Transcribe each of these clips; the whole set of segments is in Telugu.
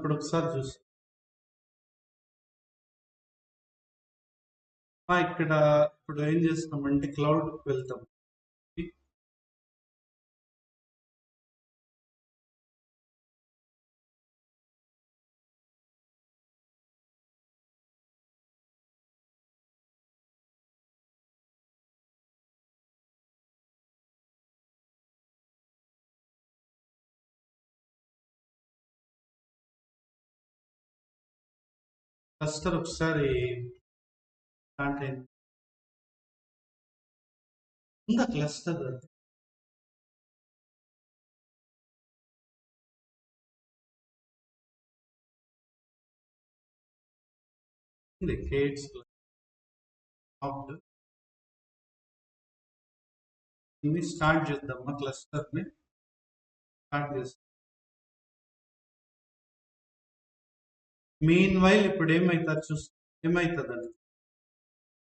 ఇప్పుడు ఒకసారి చూస్తాం. ఇక్కడ ఇప్పుడు ఏం చేస్తామంటే క్లౌడ్కి వెళ్తాం. క్లస్టర్ ఒకసారి స్టార్ట్ అయింది. ఉందా క్లస్టర్? ఉంది కేట్స్ ఇది స్టార్ట్ చేద్దామా? క్లస్టర్ ని స్టార్ట్ చేస్తాం. మీన్ వైల్ ఇప్పుడు ఏమవుతుంది చూస్తే ఏమవుతుందండి,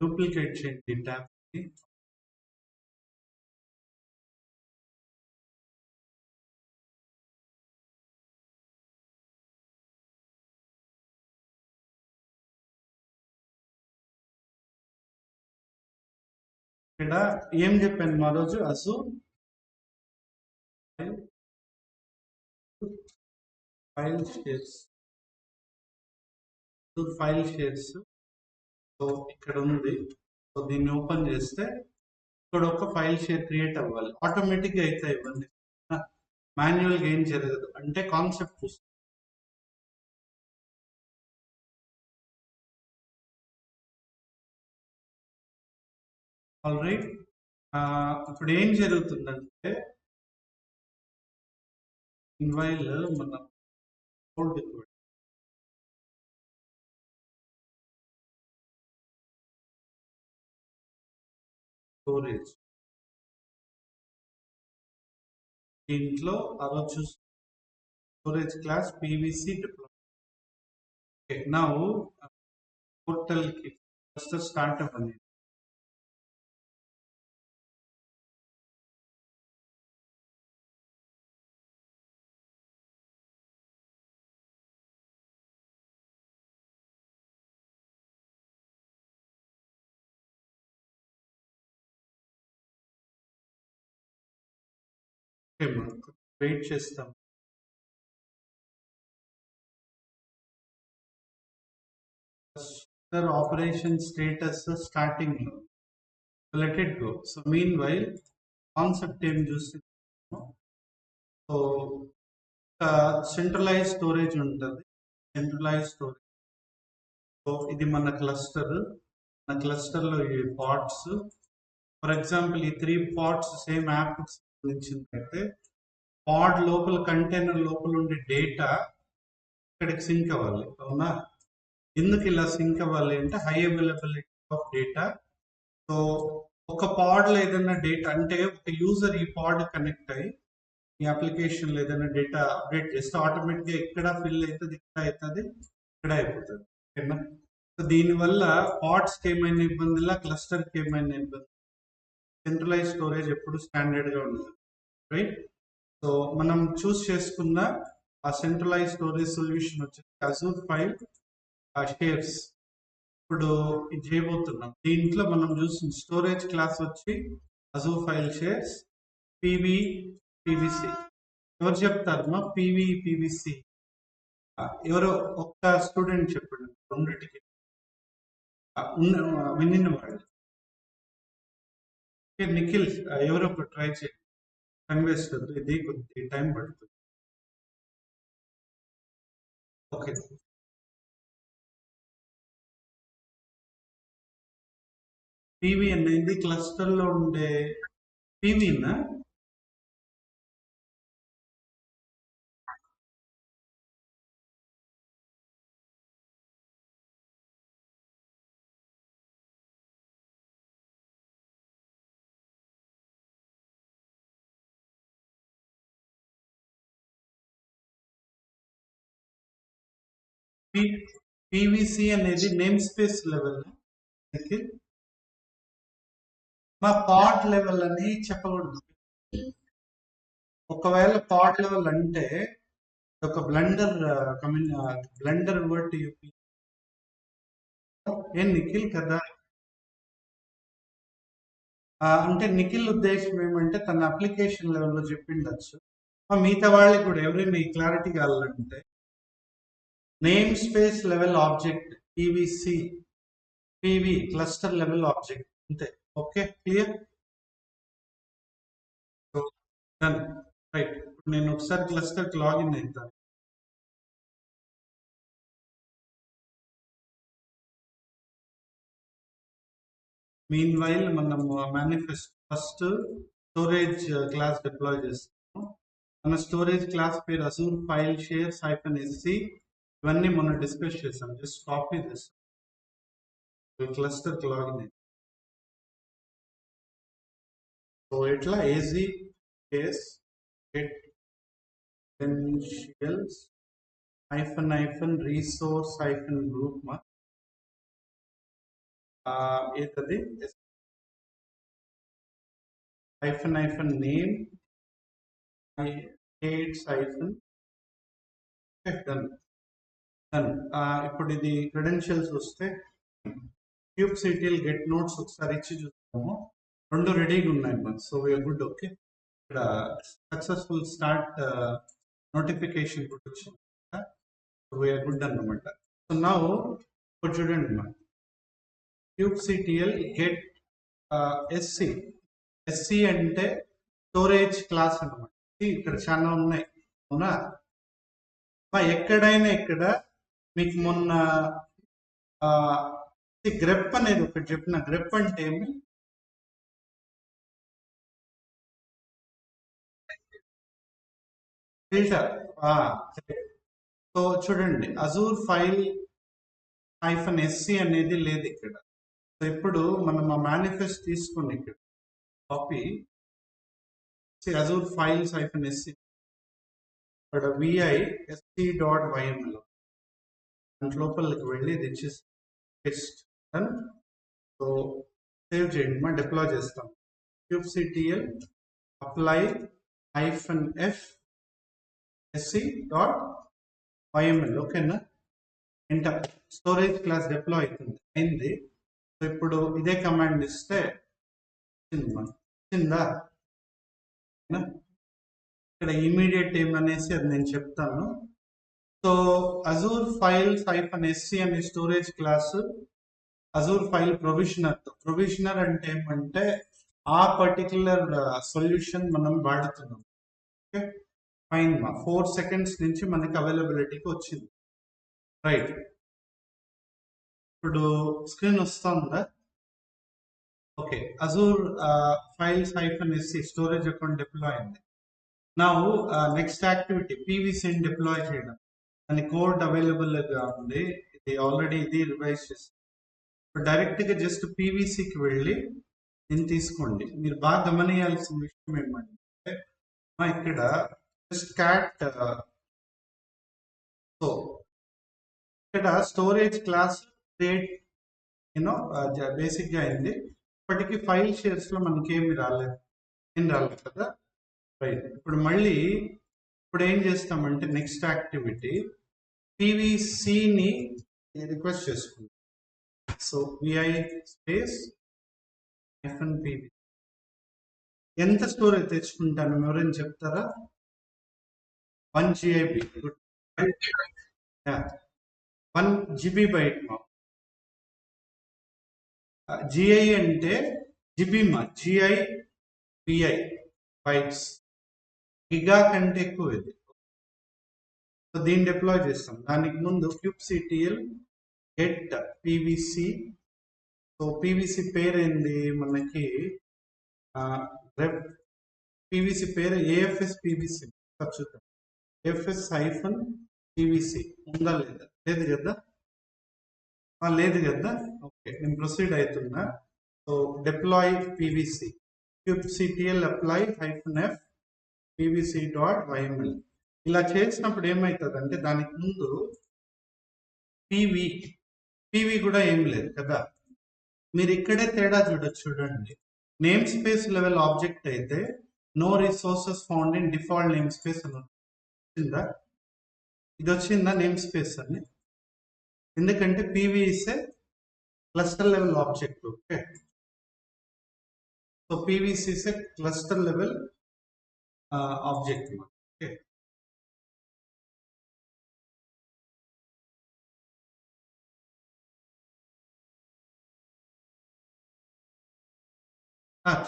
డూప్లికేట్ చేయండి ట్యాబ్ ని. ఇక్కడ ఏం చెప్పాను మా రోజు, ఫైల్ షేర్స్ సో ఇక్కడ ఉంది. సో దీన్ని ఓపెన్ చేస్తే ఇక్కడ ఒక ఫైల్ షేర్ క్రియేట్ అవ్వాలి. ఆటోమేటిక్గా అయితే ఇవ్వండి, మాన్యువల్గా ఏం జరగదు. అంటే కాన్సెప్ట్ చూస్తాం. ఆల్ రైట్, ఇప్పుడు ఏం జరుగుతుందంటే ఇన్వైల్ మనం స్టోరేజ్ దీంట్లో రోజు storage class PVC deploy. Now portal కి ఫస్ట్ స్టార్ట్ అవ్వండి. వెయిట్ చేస్తాం. ఆపరేషన్ స్టేటస్ స్టార్టింగ్ లో let it go. So mean while concept ఏం చూస్తున్నాం. సో సెంట్రలైజ్ స్టోరేజ్ ఉంటుంది. సెంట్రలైజ్ స్టోరేజ్, సో ఇది మన క్లస్టర్. మన క్లస్టర్ లో ఈ పార్ట్స్, ఫర్ ఎగ్జాంపుల్ ఈ 3 పార్ట్స్ సేమ్ యాప్ సంబంధించిందైతే పాడ్ లోపల కంటైనర్ లోపల ఉండే డేటా ఇక్కడికి సింక్ అవ్వాలి. అవునా? ఎందుకు ఇలా సింక్ అవ్వాలి అంటే high availability of data. So ఒక పాడ్ లో ఏదైనా డేటా అంటే ఒక యూజర్ ఈ పాడ్ కనెక్ట్ అయ్యి ఈ అప్లికేషన్ లో ఏదైనా డేటా అప్డేట్ చేస్తే ఆటోమేటిక్ గా ఇక్కడ ఫిల్ అవుతుంది, ఇక్కడ అవుతుంది, ఇక్కడ అయిపోతుంది. ఓకేనా? సో దీనివల్ల పాడ్స్ కి ఏమైనా ఇబ్బందిలా, క్లస్టర్ కి ఏమైనా ఇబ్బంది. సెంట్రలైజ్ స్టోరేజ్ ఎప్పుడు స్టాండర్డ్ గా ఉంటుంది, రైట్? సో మనం చూస్ చేసుకున్న ఆ సెంట్రలైజ్ స్టోరేజ్ సొల్యూషన్ వచ్చేసి అజూర్ ఫైల్ షేర్స్. ఇప్పుడు ఇది చేయబోతున్నాం. దీంట్లో మనం చూసిన స్టోరేజ్ క్లాస్ వచ్చి అజూర్ ఫైల్ షేర్స్ పీవీసీ. ఎవరు చెప్తారు మా పీవీసీ? ఎవరో ఒక్క స్టూడెంట్ చెప్పండి రెండింటికి వినిన వాళ్ళు. నిఖిల్ ఎవరో ఒక ట్రై చేయండి, కన్వేస్తుంది. ఇది కొద్ది టైం పడుతుంది. ఓకే, పీవీ అనేది క్లస్టర్ లో ఉండే పీవీనా? పీవీసీ అనేది నేమ్ స్పేస్ లెవెల్. మా పాడ్ లెవెల్ అని చెప్పకూడదు. ఒకవేళ పాడ్ లెవెల్ అంటే ఒక బ్లెండర్ బ్లెండర్ వర్డ్ ఏం నిఖిల్ కదా. అంటే నిఖిల్ ఉద్దేశం ఏమంటే తన అప్లికేషన్ లెవెల్లో చెప్పిండొచ్చు. మిగతా వాళ్ళకి కూడా ఎవరైనా ఈ క్లారిటీ కావాలంటే name space level object PVC PV cluster level object అంతే. Okay, clear. డన్. రైట్, ఇప్పుడు నేను ఒకసారి క్లస్టర్కి లాగిన్ అవుతాను. మీన్ వైల్ మనం manifest first storage class deploy చేస్తాము. మన స్టోరేజ్ క్లాస్ పేరు అజూర్ ఫైల్ షేర్స్ -sc. ఇవన్నీ మనం డిస్కస్ చేసాం. Just copy this cluster login అయింది. సో ఇట్లా AZ case get essentials -resource -group మా ఏదది -name dates డన్. ఇప్పుడు ఇది క్రెడెన్షియల్స్ వస్తే kubectl గెట్ నోట్స్ ఒకసారి ఇచ్చి చూస్తాము. రెండు రెడీగా ఉన్నాయి మనకు. So we're good. ఓకే, ఇక్కడ సక్సెస్ఫుల్ స్టార్ట్ నోటిఫికేషన్ కూడా వచ్చింది. వీఆర్ గుడ్ అన్నమాట. సో నా ఇప్పుడు చూడండి మా kubectl గెట్ SC అంటే స్టోరేజ్ క్లాస్ అనమాట. ఇక్కడ చాలా ఉన్నాయి అవునా. ఎక్కడైనా ఇక్కడ మీకు మొన్న గ్రెప్ అనేది ఒకటి చెప్పిన. గ్రెప్ అంటే ఏమి? ఫిల్టర్. సో చూడండి, అజూర్ ఫైల్ -sc అనేది లేదు ఇక్కడ. సో ఇప్పుడు మనం ఆ మేనిఫెస్ట్ తీసుకుని ఇక్కడ కాపీ అజూర్ ఫైల్స్ -sc ఇక్కడ vi.sc.yml దాంట్ లోపలికి వెళ్ళి ఇది ఇచ్చేసి పేస్ట్. సో సేవ్ చేయండి, మా డిప్లాయ్ చేస్తాం. kubectl apply -f sc.yml. ఓకేనా, ఎంటర్. స్టోరేజ్ క్లాస్ డిప్లాయ్ అయింది. సో ఇప్పుడు ఇదే కమాండ్ ఇస్తే వచ్చిందా? ఇక్కడ ఇమీడియట్ ఏమనేసి అది నేను చెప్తాను. సో అజూర్ ఫైల్స్ -sc అనే స్టోరేజ్ క్లాస్ అజూర్ ఫైల్ ప్రొవిజనర్ అంటే ఏమంటే ఆ పర్టికులర్ సొల్యూషన్ మనం వాడుతున్నాం. ఓకే, ఫైన్ మా 4 seconds నుంచి మనకి అవైలబిలిటీకి వచ్చింది. రైట్, ఇప్పుడు స్క్రీన్ వస్తుందా? Okay, Azure files -sc storage account deploy అయింది. నా నెక్స్ట్ యాక్టివిటీ పీవీసీ డిప్లాయ్ చేయడం. దాని కోడ్ అవైలబుల్ గా ఉంది. ఇది ఆల్రెడీ ఇది రివైజ్ చేస్తాం. ఇప్పుడు డైరెక్ట్ గా జస్ట్ పీవీసీకి వెళ్ళి దీన్ని తీసుకోండి. మీరు బాగా గమనియాల్సిన విషయం ఏమంటే ఇక్కడ జస్ట్ క్యాట్. సో ఇక్కడ స్టోరేజ్ క్లాస్ క్రియేట్ బేసిక్ గా అయింది. ఇప్పటికీ ఫైల్ షేర్స్ లో మనకి ఏం రాలేదు కదా. రైట్, ఇప్పుడు మళ్ళీ ఇప్పుడు ఏం చేస్తామంటే నెక్స్ట్ యాక్టివిటీ పీవీసీని రిక్వెస్ట్ చేసుకుంటాం. సో vi స్పేస్ -pv ఎంత స్టోరేజ్ తెచ్చుకుంటాను ఎవరైనా చెప్తారా? 1 GB. 1 GB బైట్ మా. GI అంటే జిబి మా, GI బైట్స్. గిగా కంటే ఎక్కువ ఇది. సో దీన్ని డిప్లాయ్ చేస్తాం. దానికి ముందు kubectl get PVC. So PVC పేరు ఏంది మనకి? పీవీసీ పేరు AFS పీవీసీ. చూద్దాం, AFS -pvc ఉందా లేదా? లేదు కదా, లేదు కదా. ఓకే, నేను ప్రొసీడ్ అవుతున్నా. So deploy PVC kubectl apply -f pvc.yml. ఇలా చేసినప్పుడు ఏమవుతుంది అంటే దానికి ముందు పీవీ కూడా ఏం లేదు కదా. మీరు ఇక్కడే తేడా చూడండి. నేమ్ స్పేస్ లెవెల్ ఆబ్జెక్ట్ అయితే no resources found in default namespace అని వచ్చిందా? ఇది వచ్చిందా నేమ్ స్పేస్ అని, ఎందుకంటే PV is a cluster level object. Okay, so PVC is a cluster level object. Okay,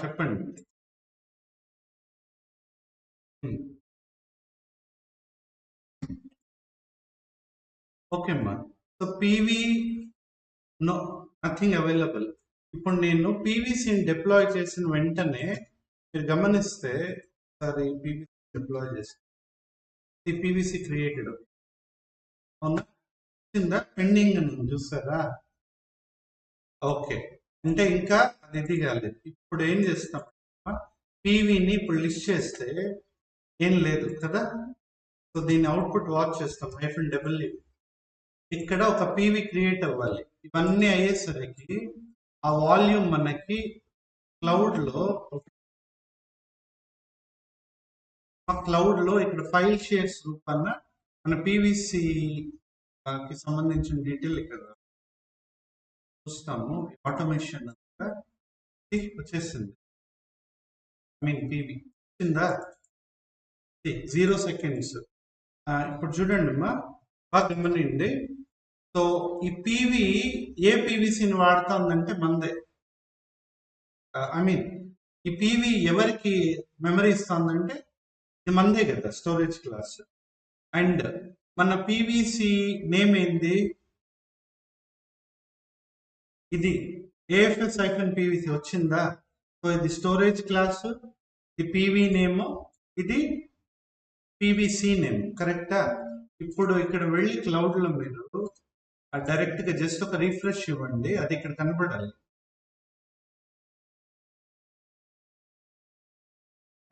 చెప్పండి. ఓకే అమ్మా, so PV no nothing available. ఇప్పుడు నేను పీవీసీని డిప్లాయ్ చేసిన వెంటనే మీరు గమనిస్తే సారీ పీవీసీ డిప్లాయ్ చేసి ఈ పీవీసీ క్రియేటెడ్ అవునా, కింద పెండింగ్ అని చూసారా? ఓకే, అంటే ఇంకా అది ఇది కాలేదు. ఇప్పుడు ఏం చేస్తాం, పీవీని ఇప్పుడు లిస్ట్ చేస్తే ఏం లేదు కదా, సో దీని అవుట్పుట్ వాచ్ చేస్తాం -డబ్ల్యూ. ఇక్కడ ఒక పీవీ క్రియేట్ అవ్వాలి. ఇవన్నీ అయ్యేసరికి ఆ వాల్యూమ్ మనకి క్లౌడ్ లో ఇక్కడ ఫైల్ షేర్స్ రూపాన మన పీవీసీ కి సంబంధించిన డీటెయిల్ ఇక్కడ చూస్తాము. ఆటోమేషన్ వచ్చేసింది. పీవీ వచ్చిందా? 0 సెకండ్స్. ఇప్పుడు చూడండి అమ్మా, బాగా గమనిండి. సో ఈ పీవీ ఏ పీవీసీని వాడుతుందంటే మందే. ఈ పీవీ ఎవరికి మెమరీ ఇస్తుందంటే ఇది మందే కదా, స్టోరేజ్ క్లాస్. అండ్ మన పీవీసీ నేమ్ ఏంది? ఇది ఏఎఫ్ఎస్ -పీవీసీ వచ్చిందా? సో ఇది స్టోరేజ్ క్లాస్, ఇది పీవీ నేమ్, ఇది పీవీసీ నేమ్. కరెక్టా? ఇప్పుడు ఇక్కడ వెళ్ళి క్లౌడ్ లో మీరు డైరెక్ట్ గా జస్ట్ ఒక రిఫ్రెష్ ఇవ్వండి, అది ఇక్కడ కనపడాలి.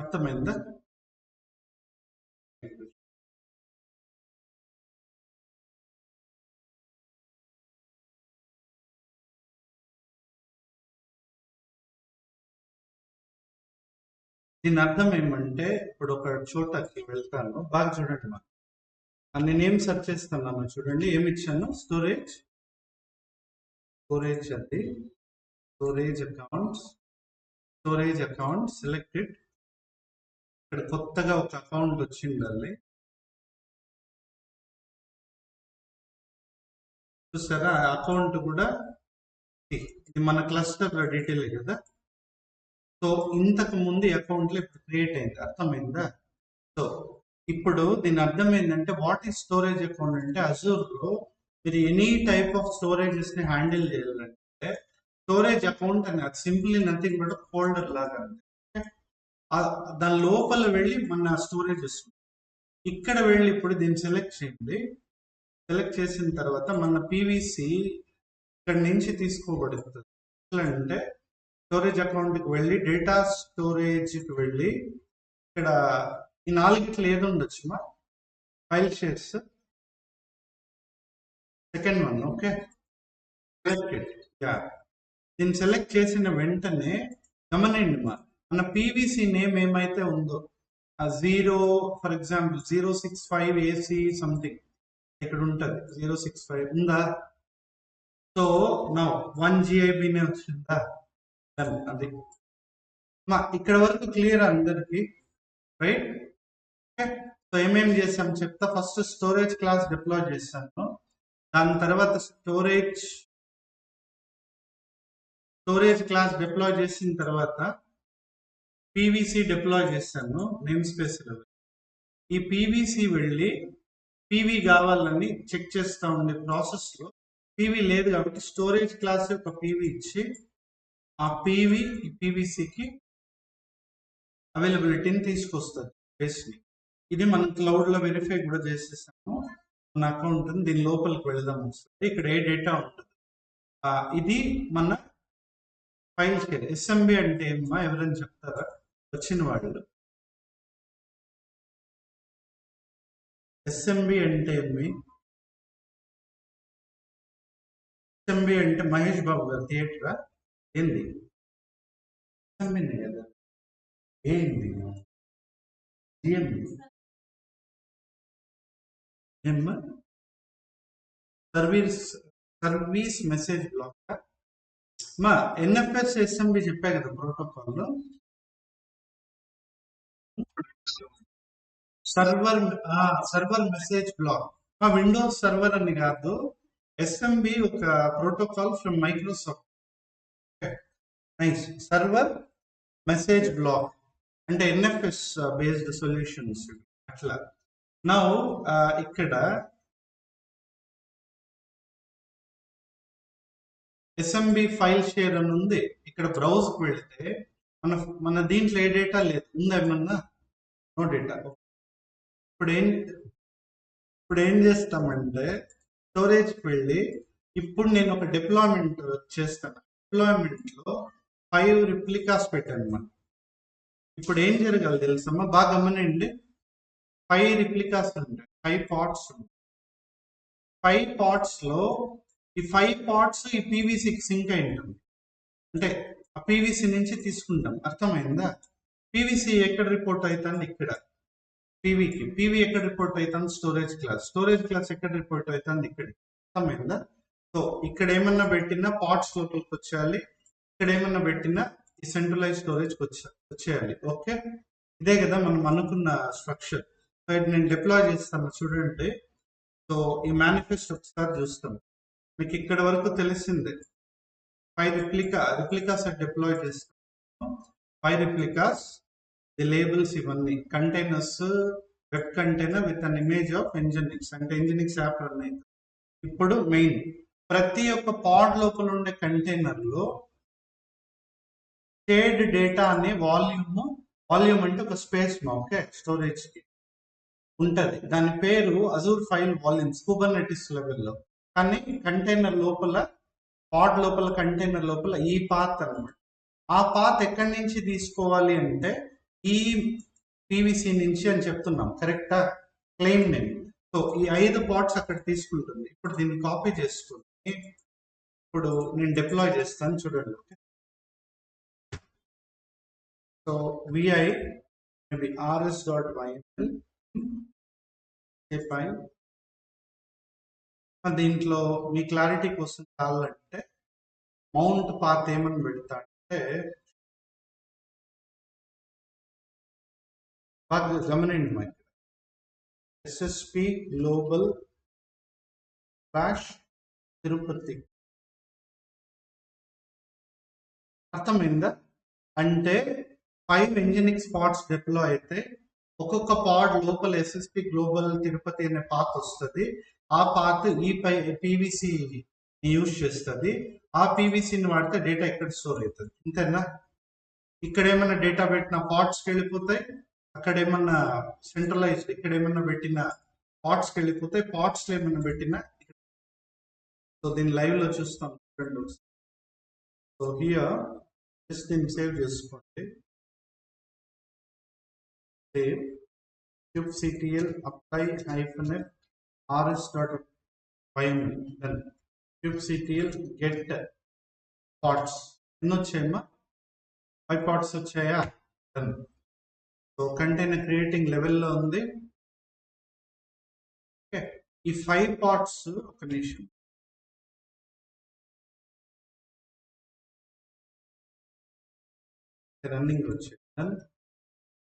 అర్థమైందా? దీని అర్థం ఏమంటే, ఇప్పుడు ఒక చోటకి వెళ్తాను, బాగా చూడండి. నేనేం సెర్చ్ చేస్తున్నాను చూడండి, ఏమి ఇచ్చాను? స్టోరేజ్ అది స్టోరేజ్ అకౌంట్ సెలెక్టెడ్. ఇక్కడ కొత్తగా ఒక అకౌంట్ వచ్చిండాలి, చూసారా? ఆ అకౌంట్ కూడా ఇది మన క్లస్టర్ డీటెయిల్ కదా. సో ఇంతకు ముందు అకౌంట్లో ఇప్పుడు క్రియేట్ అయింది. అర్థమైందా? సో ఇప్పుడు దీని అర్థం ఏంటంటే, వాట్ ఈస్ స్టోరేజ్ అకౌంట్ అంటే, అజూర్ లో మీరు ఎనీ టైప్ ఆఫ్ స్టోరేజెస్ ని హ్యాండిల్ చేయాలంటే స్టోరేజ్ అకౌంట్ అని, అది సింప్లీ నథింగ్ బట్ ఫోల్డర్ లాగా. దాని లోపల వెళ్ళి మన స్టోరేజ్ వస్తుంది. ఇక్కడ వెళ్ళి ఇప్పుడు దీన్ని సెలెక్ట్ చేయండి. సెలెక్ట్ చేసిన తర్వాత మన పీవీసీ ఇక్కడ నుంచి తీసుకోబడుతుంది. ఎట్లా అంటే, స్టోరేజ్ అకౌంట్కి వెళ్ళి డేటా స్టోరేజ్కి వెళ్ళి ఇక్కడ ఈ 4 ఏది ఉండొచ్చు మా file shares, second one. Okay, దీన్ని సెలెక్ట్ చేసిన వెంటనే గమనండి మన పీవీసీ నేమ్ ఏమైతే ఉందో ఆ 0, ఫర్ ఎగ్జాంపుల్ 065 AC సంథింగ్ ఇక్కడ ఉంటుంది. 065 ఉందా? సో నా 1 GB వచ్చిందా? అది ఇక్కడ వరకు క్లియర్ అందరికి, రైట్? సో ఏమేమి చేసాం చెప్తా. ఫస్ట్ స్టోరేజ్ క్లాస్ డిప్లాయ్ చేశాను, దాని తర్వాత స్టోరేజ్ క్లాస్ డిప్లాయ్ చేసిన తర్వాత పీవీసీ డిప్లాయ్ చేశాను నేమ్ స్పేస్ లో. ఈ పీవీసీ వెళ్ళి పీవీ కావాలని చెక్ చేస్తూ ఉండే ప్రాసెస్ లో పీవీ లేదు కాబట్టి స్టోరేజ్ క్లాస్ యొక్క పీవీ ఇచ్చి ఆ పీవీ ఈ పీవీసీకి అవైలబిలిటీని తీసుకొస్తుంది బేస్ని. ఇది మనం క్లౌడ్ లో వెరిఫై కూడా చేసేసాము. మన అకౌంట్ దీని లోపలికి వెళదాం వస్తుంది. ఇక్కడ ఏ డేటా ఉంటుంది, ఇది మన ఫైల్ షేర్. ఎస్ఎంబి అంటే ఏమన్నా ఎవరైనా చెప్తారా వచ్చిన వాళ్ళు? ఎస్ఎంబి అంటే ఏమి? ఎస్ఎంబి అంటే మహేష్ బాబు గారు థియేటరా ఏంది? ఎస్ఎంబినే కదా, ఏంది? జిఎంబి సర్వీస్ మెసేజ్ బ్లాక్ మా ఎన్ఎఫ్ఎస్ ఎస్ఎంబి చెప్పా కదా ప్రోటోకాల్ సర్వర్ మెసేజ్ బ్లాక్ మా విండోస్ సర్వర్ అని కాదు ఎస్ఎంబి ఒక protocol from Microsoft nice server message block అంటే ఎన్ఎఫ్ఎస్ బేస్డ్ సొల్యూషన్స్ అట్లా నౌ ఇక్కడ ఎస్ఎంబి ఫైల్ షేర్ అని ఉంది ఇక్కడ బ్రౌజ్ కి వెళ్తే మన దీంట్లో ఏ డేటా లేదు ఉందేమన్నా నో డేటా ఇప్పుడు ఏం చేస్తామంటే స్టోరేజ్కి వెళ్ళి ఇప్పుడు నేను ఒక డిప్లాయ్మెంట్ చేస్తాను డిప్లాయ్మెంట్ లో 5 రిప్లికాస్ పెట్టాను మనం ఇప్పుడు ఏం జరగాలి తెలుసమ్మా బాగా గమనండి 5 రిప్లికాస్ ఉంటాయి 5 పార్ట్స్ ఉంటాయి 5 పార్ట్స్ లో ఈ 5 పార్ట్స్ ఈ పీవీసీకి సింక్ అయి ఉంటుంది అంటే ఆ పీవీసీ నుంచి తీసుకుంటాం అర్థమైందా పీవీసీ ఎక్కడ రిపోర్ట్ అవుతుంది ఇక్కడ పీవీ ఎక్కడ రిపోర్ట్ అవుతుంది స్టోరేజ్ క్లాస్ ఎక్కడ రిపోర్ట్ అవుతుంది ఇక్కడ అర్థమైందా సో ఇక్కడ ఏమన్నా పెట్టినా పార్ట్స్ లోపలికి వచ్చేయాలి ఇక్కడ ఏమన్నా పెట్టినా ఈ సెంట్రలైజ్ స్టోరేజ్ వచ్చేయాలి ఓకే ఇదే కదా మనం అనుకున్న స్ట్రక్చర్ సో నేను డిప్లాయ్ చేస్తాను చూడండి సో ఈ మేనిఫెస్టో ఒకసారి చూస్తాం మీకు ఇక్కడ వరకు తెలిసిందే 5 రిప్లికాస్ డిప్లాయ్ చేస్తాం 5 రిప్లికాస్ ది లేబుల్స్ ఇవన్నీ containers web container with an image of Nginx అంటే ఎంజినిక్స్ యాప్ రన్ అవుతుంది ఇప్పుడు మెయిన్ ప్రతి ఒక్క పాడ్ లోపల ఉండే కంటైనర్ లో షేర్డ్ డేటా అనే వాల్యూమ్ అంటే ఒక స్పేస్ ఓకే స్టోరేజ్ కి ఉంటది దాని పేరు అజూర్ ఫైల్ వాల్యూమ్స్ కుబర్నెటిస్ లెవెల్లో కానీ కంటైనర్ లోపల పాడ్ లోపల కంటైనర్ లోపల ఈ పాత్ అన్నమాట ఆ పాత్ ఎక్కడి నుంచి తీసుకోవాలి అంటే ఈ పీవీసీ నుంచి అని చెప్తున్నాం కరెక్టా క్లెయిమ్ నేమ్ సో ఈ 5 పార్ట్స్ అక్కడ తీసుకుంటుంది ఇప్పుడు దీన్ని కాపీ చేసుకుని ఇప్పుడు నేను డిప్లాయ్ చేస్తాను చూడండి okay so VI maybe rs.yml దీంట్లో మీ క్లారిటీ కోసం కావాలంటే మౌంట్ పాత్ ఏమని పెడతా అంటే బాగా గమనండి మా ఇక్కడ ఎస్ఎస్పి గ్లోబల్ తిరుపతి అర్థమైందా అంటే 5 ఇంజినిక్స్ పాడ్స్ డిప్లాయ్ అయితే ఒక్కొక్క పాడ్ లోపల ఎస్ఎస్పి గ్లోబల్ తిరుపతి అనే పాత్ వస్తుంది ఆ పాత్ ఈ పీవీసీ యూజ్ చేస్తుంది ఆ పీవీసీని వాడితే డేటా ఎక్కడ స్టోర్ అవుతుంది ఇంతేనా ఇక్కడ ఏమైనా డేటా పెట్టిన పాడ్స్కి వెళ్ళిపోతాయి అక్కడ ఏమన్నా సెంట్రలైజ్డ్ ఇక్కడ ఏమన్నా పెట్టిన పార్ట్స్కి వెళ్ళిపోతాయి పార్ట్స్ లో ఏమన్నా పెట్టినా సో దీన్ని లైవ్ లో చూస్తాం సో హియర్ జస్ట్ దీన్ని సేవ్ చేసుకోండి save kubectl apply -f rs.yml then kubectl get parts ఎన్ని వచ్చాయమ్మా 5 పార్ట్స్ వచ్చాయా then సో కంటైనర్ క్రియేటింగ్ లెవెల్లో ఉంది ఓకే ఈ 5 పార్ట్స్ ఒక నిమిషం రన్నింగ్ వచ్చాయి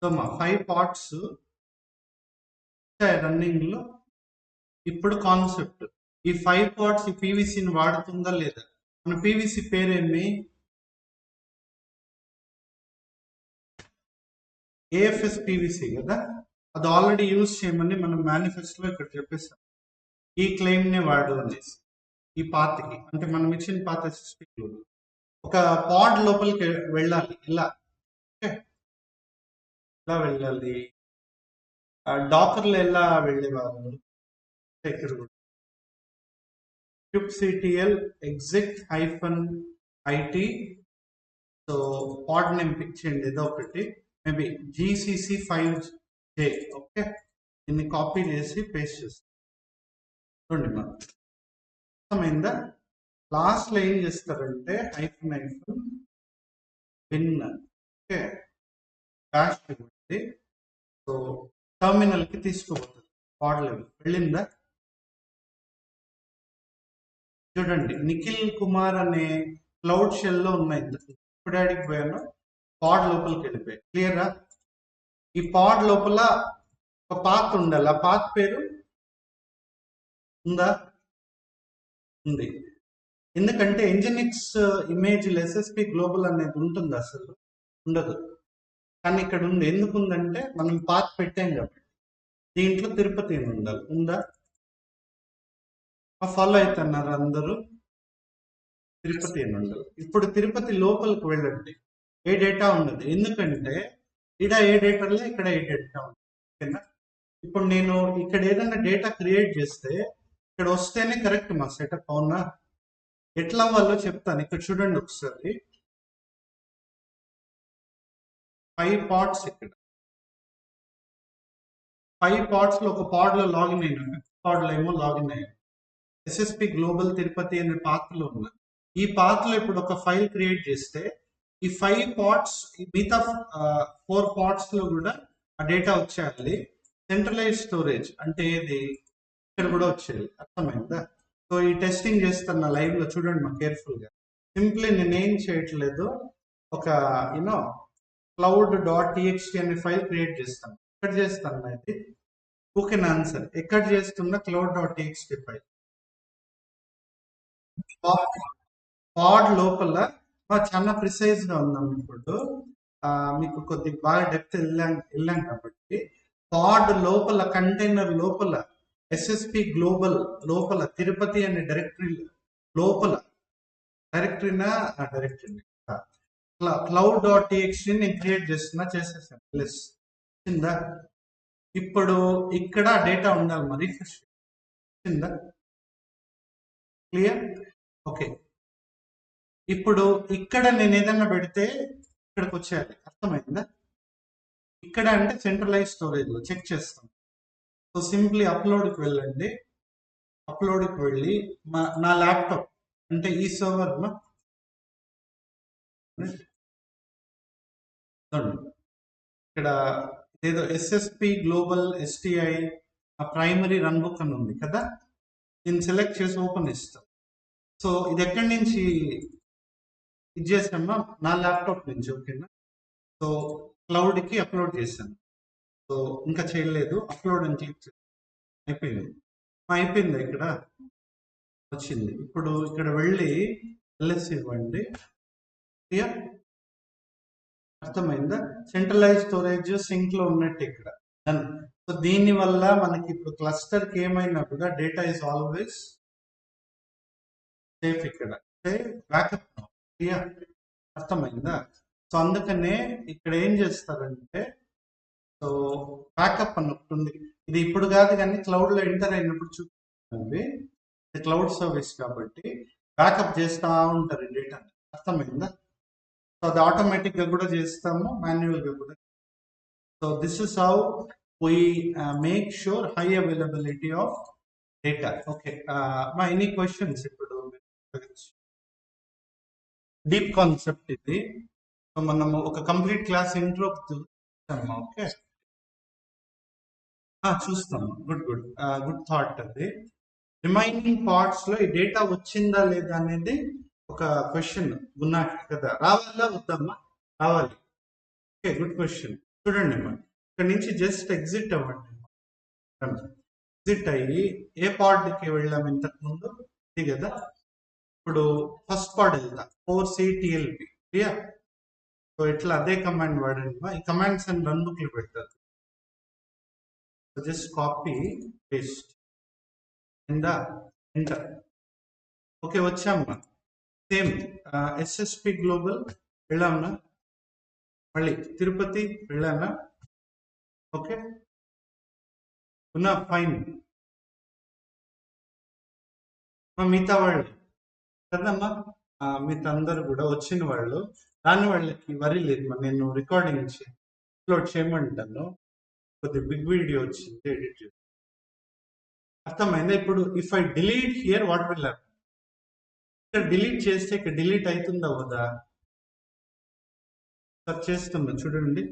సో మా 5 పార్ట్స్ రన్నింగ్ లో ఇప్పుడు కాన్సెప్ట్ ఈ 5 పార్ట్స్ ఈ పీవీసీని వాడుతుందా లేదా మన పీవీసీ పేరేమి ఏఎఫ్ఎస్ పీవీసీ కదా అది ఆల్రెడీ యూజ్ చేయమని మనం మేనిఫెస్టోలో ఇక్కడ చెప్పేస్తాం ఈ క్లెయిమ్ నే వాడు అనేసి ఈ పాత్కి అంటే మనం ఇచ్చిన పాత ఎస్ఎస్పి ఒక పాడ్ లోపలికి వెళ్ళాలి ఇలా ఓకే ఇలా వెళ్ళాలి డాకర్లో ఎలా వెళ్ళేవారు ఇక్కడ కూడా kubectl exec -it so pod name pick చేయండి ఏదో ఒకటి మేబీ gcc5j ఓకే దీన్ని కాపీ చేసి పేస్ట్ చేస్తాం చూడండి మనం అర్థమైందా లాస్ట్ లో ఏం చేస్తారంటే -bin okay dash so terminal కి తీసుకోబోతుంది పాడ్ లెవెల్ వెళ్ళిందా చూడండి నిఖిల్ కుమార్ అనే క్లౌడ్ షెల్ లో ఉన్నాయి. ఇప్పుడు డాడీకి పోయాను, పాడ్ లోపలికి వెళ్ళిపోయాయి. క్లియరా? ఈ పాడ్ లోపల ఒక పాత్ ఉండాలి. ఆ పాత్ పేరు ఉందా? ఉంది. ఎందుకంటే ఎంజినిక్స్ ఇమేజ్ ఎస్ఎస్పి గ్లోబల్ అనేది ఉంటుంది, అసలు ఉండదు. కానీ ఇక్కడ ఉంది. ఎందుకు ఉందంటే మనం పాత్ పెట్టాం కాబట్టి. దీంట్లో తిరుపతి అని ఉండాలి. ఉందా? ఫాలో అవుతున్నారు అందరూ. తిరుపతి అని ఉండదు. ఇప్పుడు తిరుపతి లోపలికి వెళ్ళండి, ఏ డేటా ఉండదు. ఎందుకంటే ఇక్కడ ఏ డేటా లేదు, ఇక్కడ ఏ డేటా ఉంది. ఓకేనా? ఇప్పుడు నేను ఇక్కడ ఏదైనా డేటా క్రియేట్ చేస్తే ఇక్కడ వస్తేనే కరెక్ట్ మా సెటప్. అవునా? ఎట్లా అవ్వాలో చెప్తాను. ఇక్కడ చూడండి ఒకసారి, 5 పార్ట్స్. ఇక్కడ 5 పార్ట్స్ లో ఒక పాడ్ లో లాగిన్ అయినా, పాడ్ లో ఏమో లాగిన్ అయ్యాను. ఎస్ఎస్పి గ్లోబల్ తిరుపతి అనే పాత్రలో ఉన్నా. ఈ పాత్రలో ఇప్పుడు ఒక ఫైల్ క్రియేట్ చేస్తే ఈ 5 పార్ట్స్, మిగతా 4 పార్ట్స్ లో కూడా ఆ డేటా వచ్చేయాలి. సెంట్రలైజ్ స్టోరేజ్ అంటే ఇది ఇక్కడ కూడా వచ్చేయాలి. అర్థమైందా? సో ఈ టెస్టింగ్ చేస్తున్న లైవ్ లో చూడండి మా కేర్ఫుల్ గా. సింప్లీ నేనేం చేయట్లేదు, ఒక యూనో cloud.txt అనే ఫైల్ క్రియేట్ చేస్తాను. ఎక్కడ చేస్తాను అయితే ఓకేనా? ఆన్సర్ ఎక్కడ చేస్తున్నా cloud.txt ఫైల్ పాడ్ లోపల చాలా ప్రిసైజ్ గా ఉందాం. ఇప్పుడు మీకు కొద్దిగా బాగా డెప్త్ వెళ్ళాం కాబట్టి పాడ్ లోపల, కంటైనర్ లోపల, ఎస్ఎస్పి గ్లోబల్ లోపల, తిరుపతి అనే డైరెక్టరీ లోపల, డైరెక్టరీనా డైరెక్టరీ cloud.txt నేను క్రియేట్ చేసేసాను. ప్లస్ కిందా ఇప్పుడు ఇక్కడ డేటా ఉండాలి మరి. కింద క్లియర్? ఓకే. ఇప్పుడు ఇక్కడ నేను ఏదన్నా పెడితే ఇక్కడికి వచ్చేయాలి. అర్థమైందా? ఇక్కడ అంటే సెంట్రలైజ్ స్టోరేజ్ లో చెక్ చేస్తాం. సో సింప్లీ అప్లోడ్కి వెళ్ళండి. అప్లోడ్కి వెళ్ళి నా ల్యాప్టాప్ అంటే ఈ సర్వర్ ఇక్కడ ఏదో SSP global STI primary run book అని ఉంది కదా, దీన్ని సెలెక్ట్ చేసి ఓపెన్ ఇస్తాం. సో ఇది ఎక్కడి నుంచి ఇది చేసామా? నా ల్యాప్టాప్ నుంచి. ఓకేనా? సో క్లౌడ్కి అప్లోడ్ చేశాను. సో ఇంకా చేయలేదు, అప్లోడ్ అని క్లిక్ అయిపోయింది. అయిపోయింది. ఇక్కడ వచ్చింది. ఇప్పుడు ఇక్కడ వెళ్ళి ఎల్ఎస్ ఇవ్వండి. క్లియర్? అర్థమైందా? సెంట్రలైజ్ స్టోరేజ్ సింక్ లో ఉన్నట్టు ఇక్కడ. సో దీని వల్ల మనకి ఇప్పుడు క్లస్టర్ కి ఏమైనా కూడా డేటా ఇస్ ఆల్వేస్ సేఫ్. ఇక్కడ బ్యాకప్. క్లియర్? అర్థమైందా? సో అందుకనే ఇక్కడ ఏం చేస్తారంటే, సో బ్యాకప్ అన్నట్టుంది. ఇది ఇప్పుడు కాదు కానీ క్లౌడ్ లో ఎంటర్ అయినప్పుడు చూపించింది. ఇది క్లౌడ్ సర్వీస్ కాబట్టి బ్యాకప్ చేస్తూ ఉంటారు డేటా. అర్థమైందా? సో అది ఆటోమేటిక్ గా కూడా చేస్తాము, మాన్యువల్ గా కూడా. So this is how we make sure high availability of data. Okay, my any questions? ఇప్పుడు డీప్ కాన్సెప్ట్ ఇది. సో మనము ఒక కంప్లీట్ క్లాస్ ఇంట్రో చూస్తాము. ఓకే, చూస్తాము. గుడ్ థాట్ అది. రిమైనింగ్ పార్ట్స్ లో ఈ డేటా వచ్చిందా లేదా అనేది ఒక క్వశ్చన్ ఉన్నట్టు కదా. రావాలా వద్దమ్మా? రావాలి. Okay, good question. చూడండి అమ్మా, ఇక్కడ నుంచి జస్ట్ ఎగ్జిట్ అవ్వండి. ఎగ్జిట్ అయ్యి ఏ పార్ట్కి వెళ్ళాము ఇంతకు ముందు? ఇది కదా. ఇప్పుడు ఫస్ట్ పార్ట్ వెళ్తా, 4cTLP. క్లియర్? సో ఇట్లా అదే కమాండ్ వాడండి. ఈ కమాండ్స్ అని రన్ బుక్ లో పెడతారు. Just copy paste enter. Okay, వచ్చామ్మా. సేమ్ ఎస్ఎస్పి గ్లోబల్ వెళ్ళామన్నా, మళ్ళీ తిరుపతి వెళ్ళానా? ఓకే, ఉన్నా ఫైన్. మిగతా వాళ్ళు కదమ్మా, మిగతా అందరు కూడా వచ్చిన వాళ్ళు, రాని వాళ్ళకి వరి లేదు. నేను రికార్డింగ్ అప్లోడ్ చేయమంటాను. కొద్ది బిగ్ వీడియో వచ్చింది, ఎడిట్ చేసి. అర్థమైందా? ఇప్పుడు if I delete here what will happen? ఇక్కడ డిలీట్ చేస్తే ఇక్కడ డిలీట్ అవుతుందా వద్దా? సర్చ్ చేస్తున్నా, చూడండి.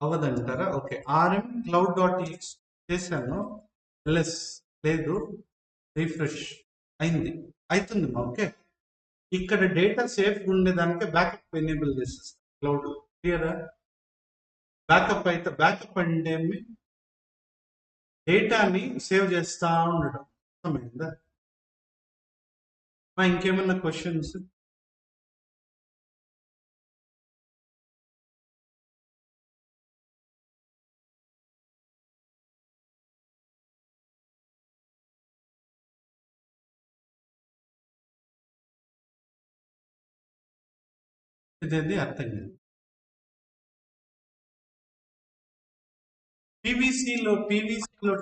అవ్వదంటారా? ఓకే, rm cloud.txt చేశాను, ఎల్ఎస్ లేదు, రిఫ్రెష్. అయింది, అవుతుంది ఓకే. ఇక్కడ డేటా సేఫ్ ఉండేదానికి బ్యాకప్ ఎనేబుల్ చేసేస్తాం క్లౌడ్. క్లియరా? బ్యాకప్ అయితే బ్యాకప్ అంటే డేటాని సేవ్ చేస్తా ఉండడం. అర్థమైందా? ఇంకేమన్నా క్వశ్చన్స్? ఇదేది అర్థం కాదు. పీవీసీలో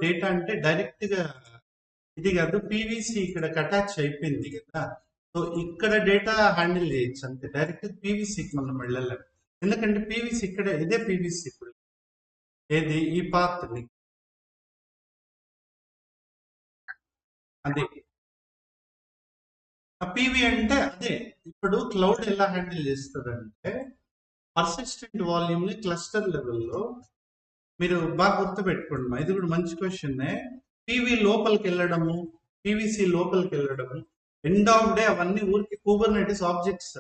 డేటా అంటే డైరెక్ట్ గా ఇది కాదు. పీవీసీ ఇక్కడ అటాచ్ అయిపోయింది కదా, సో ఇక్కడ డేటా హ్యాండిల్ చేయొచ్చు అంతే. డైరెక్ట్ పీవీసీకి మనం వెళ్ళలేము, ఎందుకంటే పీవీసీ ఇక్కడ ఇదే పీవీసీ ఇప్పుడు ఏది ఈ పాత్ అదే. ఆ పీవీ అంటే అదే. ఇప్పుడు క్లౌడ్ ఎలా హ్యాండిల్ చేస్తుందంటే పర్సిస్టెంట్ వాల్యూమ్ ని క్లస్టర్ లెవెల్లో మీరు బాగా గుర్తుపెట్టుకోండి. ఇది కూడా మంచి క్వశ్చన్. పీవీ లోపలికి వెళ్ళడము, పీవీసీ లోపలికి వెళ్ళడము, ఎండ్ ఆఫ్ డే అవన్నీ ఊరికి Kubernetes objects.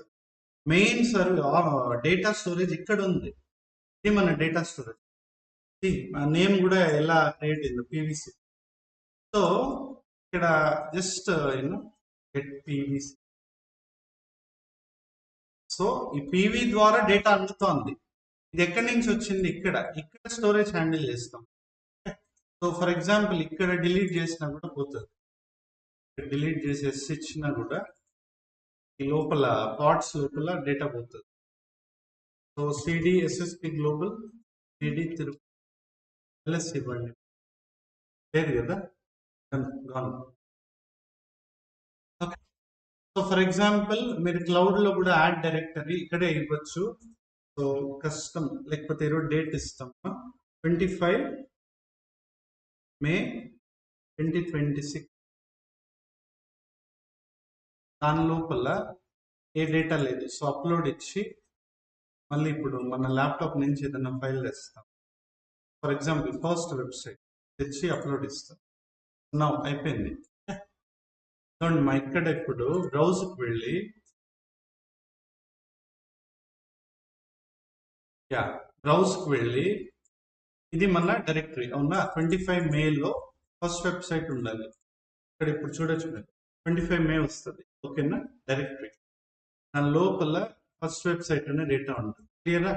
Main data storage ఇక్కడ ఉంది. ఇది మన డేటా స్టోరేజ్. నేమ్ కూడా ఎలా క్రియేట్ అయింది పీవీసీ. సో ఇక్కడ జస్ట్ గెట్ పీవీసీ. సో ఈ పీవీ ద్వారా డేటా అందుతోంది. ఇది ఎక్కడి నుంచి వచ్చింది? ఇక్కడ స్టోరేజ్ హ్యాండిల్ చేస్తాం. సో ఫర్ ఎగ్జాంపుల్ ఇక్కడ డిలీట్ చేసినా కూడా పోతుంది. డిలీట్ చేసేసి ఇచ్చినా కూడా ఈ లోపల పార్ట్స్ లోపల డేటా పోతుంది. So CD SSP global CD Tirupati LS ఇవ్వండి, లేదు కదా. ఓకే. సో ఫర్ ఎగ్జాంపుల్ మీరు క్లౌడ్ లో కూడా యాడ్ డైరెక్టరీ ఇక్కడే ఇవ్వచ్చు. సో కస్టమ్ లేకపోతే ఈరోజు డేట్ ఇస్తాం 25 మే 2026. దాని లోపల ఏ డేటా లేదు. సో అప్లోడ్ ఇచ్చి మళ్ళీ ఇప్పుడు మన ల్యాప్టాప్ నుంచి ఏదైనా ఫైల్ తెస్తాం. ఫర్ ఎగ్జాంపుల్ ఫస్ట్ వెబ్సైట్ తెచ్చి అప్లోడ్ ఇస్తాం. నా అయిపోయింది. చూడండి మా ఇక్కడ ఇప్పుడు బ్రౌజ్కి వెళ్ళి బ్రౌజ్కి వెళ్ళి ఇది మన డైరెక్టరీ అవునా. 25 మేలో ఫస్ట్ వెబ్సైట్ ఉండాలి. ఇక్కడ ఇప్పుడు చూడొచ్చు 25 మే వస్తుంది ఓకేనా. డైరెక్టరీ దాని లోపల ఫస్ట్ వెబ్సైట్ అనే డేటా ఉంటుంది. క్లియరా?